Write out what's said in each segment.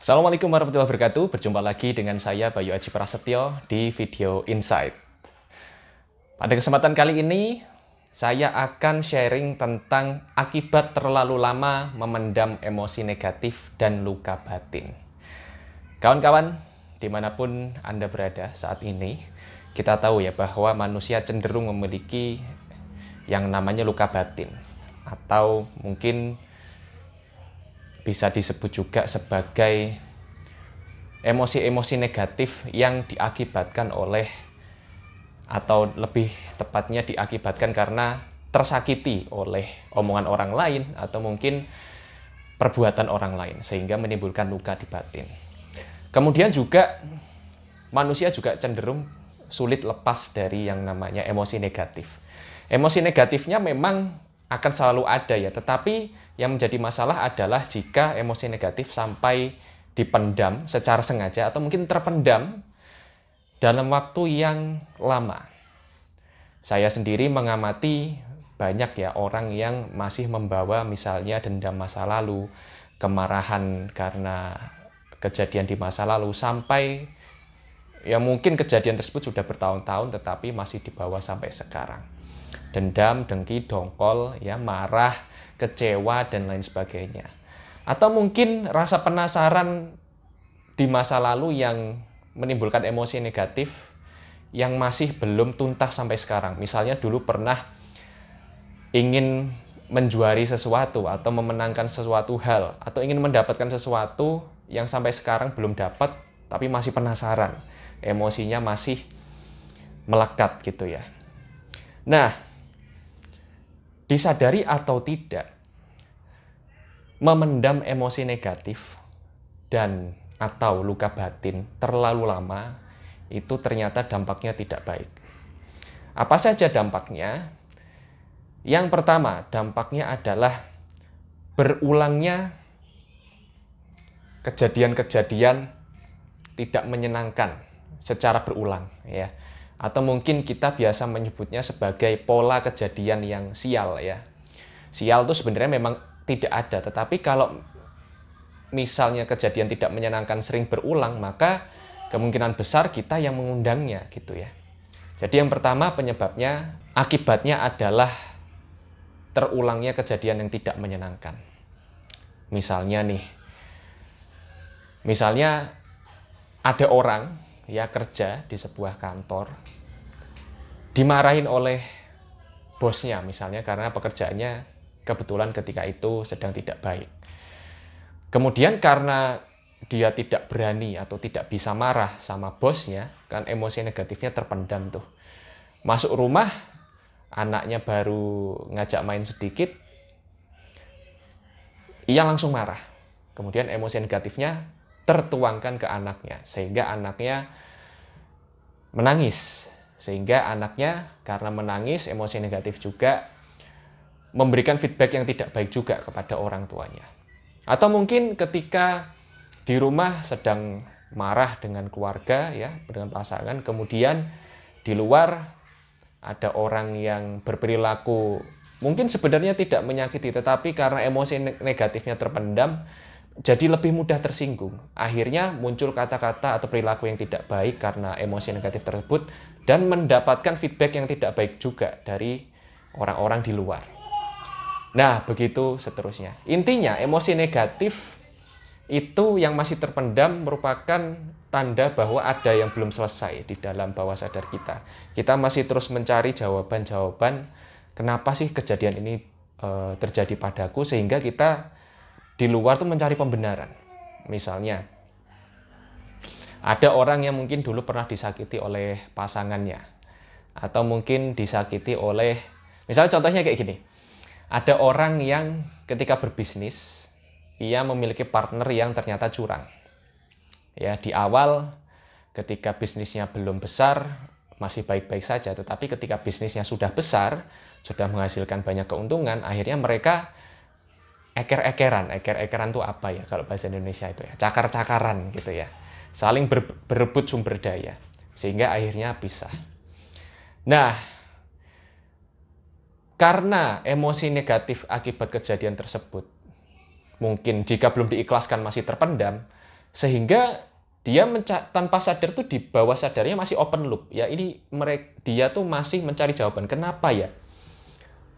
Assalamualaikum warahmatullahi wabarakatuh. Berjumpa lagi dengan saya Bayu Aji Prasetyo di video Insight. Pada kesempatan kali ini, saya akan sharing tentang akibat terlalu lama memendam emosi negatif dan luka batin. Kawan-kawan, dimanapun Anda berada saat ini, kita tahu ya bahwa manusia cenderung memiliki yang namanya luka batin. Atau mungkin bisa disebut juga sebagai emosi-emosi negatif yang diakibatkan oleh, atau lebih tepatnya diakibatkan karena tersakiti oleh omongan orang lain atau mungkin perbuatan orang lain sehingga menimbulkan luka di batin. Kemudian juga manusia juga cenderung sulit lepas dari yang namanya emosi negatif. Emosi negatifnya memang akan selalu ada ya, tetapi yang menjadi masalah adalah jika emosi negatif sampai dipendam secara sengaja atau mungkin terpendam dalam waktu yang lama. Saya sendiri mengamati banyak ya orang yang masih membawa misalnya dendam masa lalu, kemarahan karena kejadian di masa lalu, sampai ya mungkin kejadian tersebut sudah bertahun-tahun tetapi masih dibawa sampai sekarang. Dendam, dengki, dongkol, ya marah, kecewa, dan lain sebagainya. Atau mungkin rasa penasaran di masa lalu yang menimbulkan emosi negatif yang masih belum tuntas sampai sekarang. Misalnya dulu pernah ingin menjuari sesuatu atau memenangkan sesuatu hal, atau ingin mendapatkan sesuatu yang sampai sekarang belum dapat, tapi masih penasaran. Emosinya masih melekat gitu ya. Nah, disadari atau tidak, memendam emosi negatif dan atau luka batin terlalu lama itu ternyata dampaknya tidak baik. Apa saja dampaknya? Yang pertama, dampaknya adalah berulangnya kejadian-kejadian tidak menyenangkan secara berulang ya. Atau mungkin kita biasa menyebutnya sebagai pola kejadian yang sial ya. Sial itu sebenarnya memang tidak ada, tetapi kalau misalnya kejadian tidak menyenangkan sering berulang, maka kemungkinan besar kita yang mengundangnya gitu ya. Jadi yang pertama penyebabnya, akibatnya adalah terulangnya kejadian yang tidak menyenangkan. Misalnya ada orang ya kerja di sebuah kantor, dimarahin oleh bosnya misalnya karena pekerjaannya kebetulan ketika itu sedang tidak baik. Kemudian karena dia tidak berani atau tidak bisa marah sama bosnya, kan emosi negatifnya terpendam tuh. Masuk rumah, anaknya baru ngajak main sedikit, ia langsung marah. Kemudian emosi negatifnya tertuangkan ke anaknya, sehingga anaknya menangis. Sehingga anaknya karena menangis, emosi negatif juga memberikan feedback yang tidak baik juga kepada orang tuanya. Atau mungkin ketika di rumah sedang marah dengan keluarga ya, dengan pasangan, kemudian di luar ada orang yang berperilaku mungkin sebenarnya tidak menyakiti, tetapi karena emosi negatifnya terpendam, jadi lebih mudah tersinggung. Akhirnya muncul kata-kata atau perilaku yang tidak baik karena emosi negatif tersebut, dan mendapatkan feedback yang tidak baik juga dari orang-orang di luar. Nah, begitu seterusnya. Intinya, emosi negatif itu yang masih terpendam merupakan tanda bahwa ada yang belum selesai di dalam bawah sadar kita. Kita masih terus mencari jawaban-jawaban kenapa sih kejadian ini terjadi padaku, sehingga kita di luar tuh mencari pembenaran. Misalnya, ada orang yang mungkin dulu pernah disakiti oleh pasangannya, atau mungkin disakiti oleh, misalnya contohnya kayak gini, ada orang yang ketika berbisnis, ia memiliki partner yang ternyata curang. Ya, di awal ketika bisnisnya belum besar, masih baik-baik saja, tetapi ketika bisnisnya sudah besar, sudah menghasilkan banyak keuntungan, akhirnya mereka eker-ekeran. Eker-ekeran itu apa ya kalau bahasa Indonesia itu ya? Cakar-cakaran gitu ya. Saling berebut sumber daya. Sehingga akhirnya pisah. Nah, karena emosi negatif akibat kejadian tersebut, mungkin jika belum diikhlaskan masih terpendam, Sehingga dia tanpa sadar tuh di bawah sadarnya masih open loop. Ya ini dia tuh masih mencari jawaban. Kenapa ya?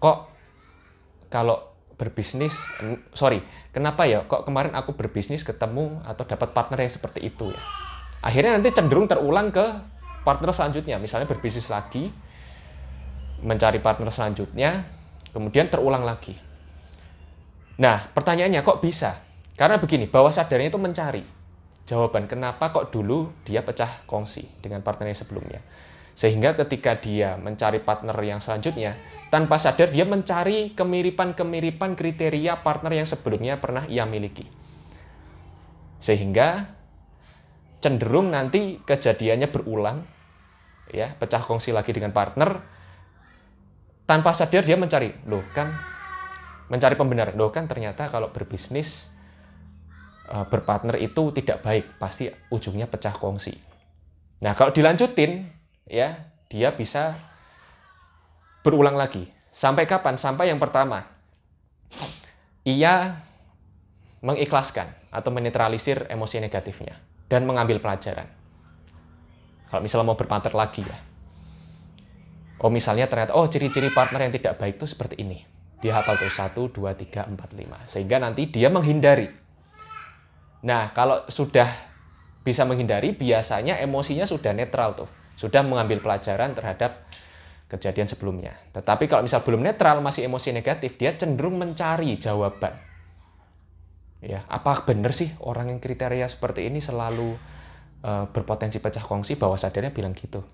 Kok kalau berbisnis, kenapa ya kok kemarin aku berbisnis ketemu atau dapat partner yang seperti itu ya? Akhirnya nanti cenderung terulang ke partner selanjutnya. Misalnya berbisnis lagi, mencari partner selanjutnya, kemudian terulang lagi. Nah, pertanyaannya kok bisa? Karena begini, bawah sadarnya itu mencari jawaban kenapa kok dulu dia pecah kongsi dengan partner yang sebelumnya. Sehingga ketika dia mencari partner yang selanjutnya, tanpa sadar dia mencari kemiripan-kemiripan kriteria partner yang sebelumnya pernah ia miliki. Sehingga cenderung nanti kejadiannya berulang, ya, pecah kongsi lagi dengan partner, tanpa sadar dia mencari pembenaran. Ternyata kalau berbisnis berpartner itu tidak baik, pasti ujungnya pecah kongsi. Nah, kalau dilanjutin, ya, dia bisa berulang lagi. Sampai kapan? Sampai yang pertama, ia mengikhlaskan atau menetralisir emosi negatifnya dan mengambil pelajaran. Kalau misalnya mau berpartner lagi ya. Misalnya ternyata, ciri-ciri partner yang tidak baik itu seperti ini. Dia hafal tuh 1, 2, 3, 4, 5. Sehingga nanti dia menghindari. Nah, kalau sudah bisa menghindari, biasanya emosinya sudah netral tuh. Sudah mengambil pelajaran terhadap kejadian sebelumnya. Tetapi kalau misal belum netral, masih emosi negatif, dia cenderung mencari jawaban. Ya, apa benar sih orang yang kriteria seperti ini selalu berpotensi pecah kongsi? Bawah sadarnya bilang gitu.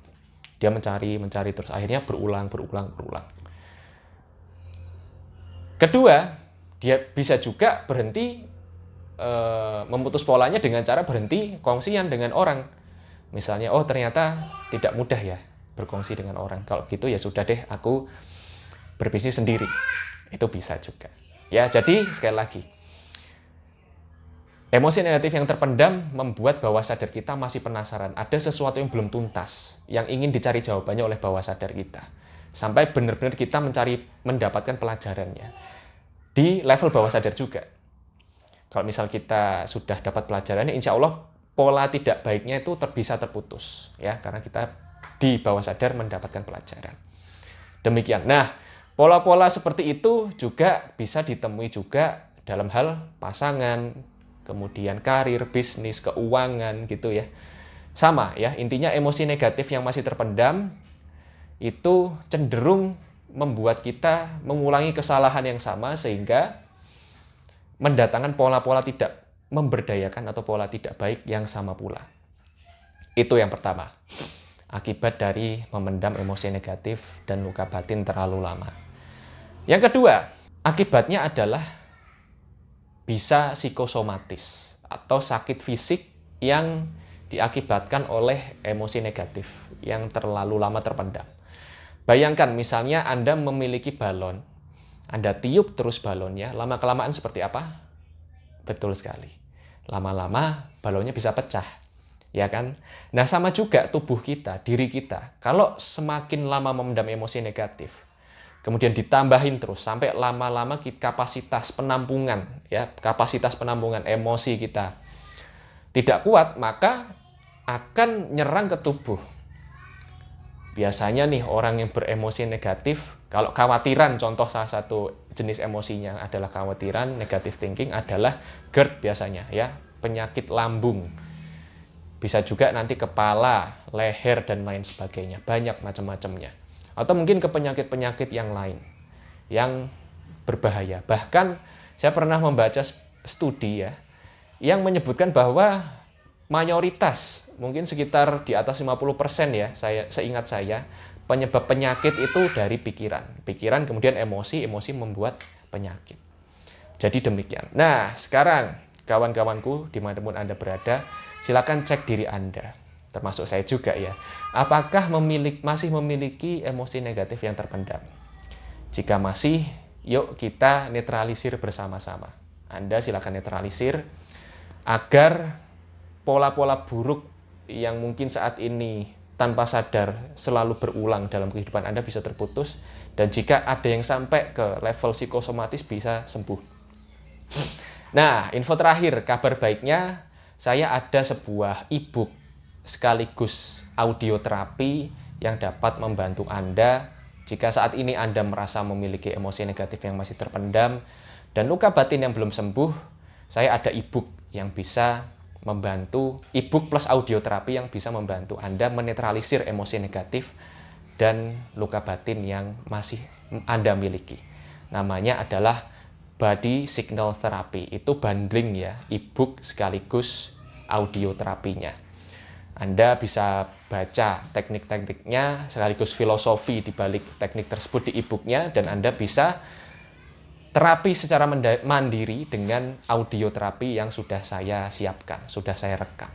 Dia mencari terus, akhirnya berulang. Kedua, dia bisa juga berhenti memutus polanya dengan cara berhenti kongsian dengan orang. Misalnya, ternyata tidak mudah ya berkongsi dengan orang. Kalau gitu ya sudah deh, aku berbisnis sendiri. Itu bisa juga. Ya, jadi sekali lagi, emosi negatif yang terpendam membuat bawah sadar kita masih penasaran. Ada sesuatu yang belum tuntas, yang ingin dicari jawabannya oleh bawah sadar kita. Sampai benar-benar kita mendapatkan pelajarannya. Di level bawah sadar juga. Kalau misal kita sudah dapat pelajarannya, insya Allah pola tidak baiknya itu bisa terputus. Ya, karena kita di bawah sadar mendapatkan pelajaran. Demikian. Nah, pola-pola seperti itu juga bisa ditemui juga dalam hal pasangan, kemudian karir, bisnis, keuangan gitu ya. Sama ya, intinya emosi negatif yang masih terpendam itu cenderung membuat kita mengulangi kesalahan yang sama sehingga mendatangkan pola-pola tidak memberdayakan atau pola tidak baik yang sama pula. Itu yang pertama. Akibat dari memendam emosi negatif dan luka batin terlalu lama. Yang kedua, akibatnya adalah bisa psikosomatis atau sakit fisik yang diakibatkan oleh emosi negatif yang terlalu lama terpendam. Bayangkan misalnya Anda memiliki balon, Anda tiup terus balonnya, lama-kelamaan seperti apa? Betul sekali. Lama-lama balonnya bisa pecah. Ya kan? Nah, sama juga tubuh kita, diri kita. Kalau semakin lama memendam emosi negatif, kemudian ditambahin terus sampai lama-lama kapasitas penampungan emosi kita tidak kuat, maka akan nyerang ke tubuh. Biasanya nih orang yang beremosi negatif, kalau khawatiran, contoh salah satu jenis emosinya adalah khawatiran, negative thinking adalah GERD biasanya ya, penyakit lambung. Bisa juga nanti kepala, leher dan lain sebagainya, banyak macam-macamnya. Atau mungkin ke penyakit-penyakit yang lain yang berbahaya. Bahkan saya pernah membaca studi ya yang menyebutkan bahwa mayoritas, mungkin sekitar di atas 50% ya, seingat saya, penyebab penyakit itu dari pikiran. Pikiran kemudian emosi membuat penyakit. Jadi demikian. Nah, sekarang kawan-kawanku dimanapun Anda berada, silakan cek diri Anda. Termasuk saya juga ya. Apakah masih memiliki emosi negatif yang terpendam? Jika masih, yuk kita netralisir bersama-sama. Anda silakan netralisir agar pola-pola buruk yang mungkin saat ini tanpa sadar selalu berulang dalam kehidupan Anda bisa terputus, dan jika ada yang sampai ke level psikosomatis bisa sembuh. Nah, info terakhir, kabar baiknya saya ada sebuah e-book sekaligus audioterapi yang dapat membantu Anda jika saat ini Anda merasa memiliki emosi negatif yang masih terpendam dan luka batin yang belum sembuh. Saya ada e-book yang bisa membantu, e-book plus audioterapi yang bisa membantu Anda menetralisir emosi negatif dan luka batin yang masih Anda miliki. Namanya adalah Body Signal Therapy. Itu bundling ya, e-book sekaligus audioterapinya. Anda bisa baca teknik-tekniknya sekaligus filosofi di balik teknik tersebut di e-booknya, dan Anda bisa terapi secara mandiri dengan audioterapi yang sudah saya siapkan, sudah saya rekam.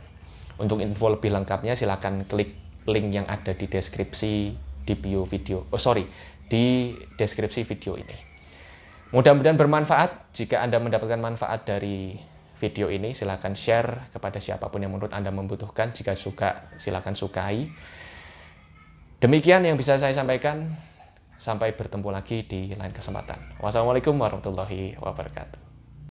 Untuk info lebih lengkapnya silakan klik link yang ada di deskripsi di bio video. Di deskripsi video ini. Mudah-mudahan bermanfaat. Jika Anda mendapatkan manfaat dari video ini, silakan share kepada siapapun yang menurut Anda membutuhkan. Jika suka, silakan sukai. Demikian yang bisa saya sampaikan. Sampai bertemu lagi di lain kesempatan. Wassalamualaikum warahmatullahi wabarakatuh.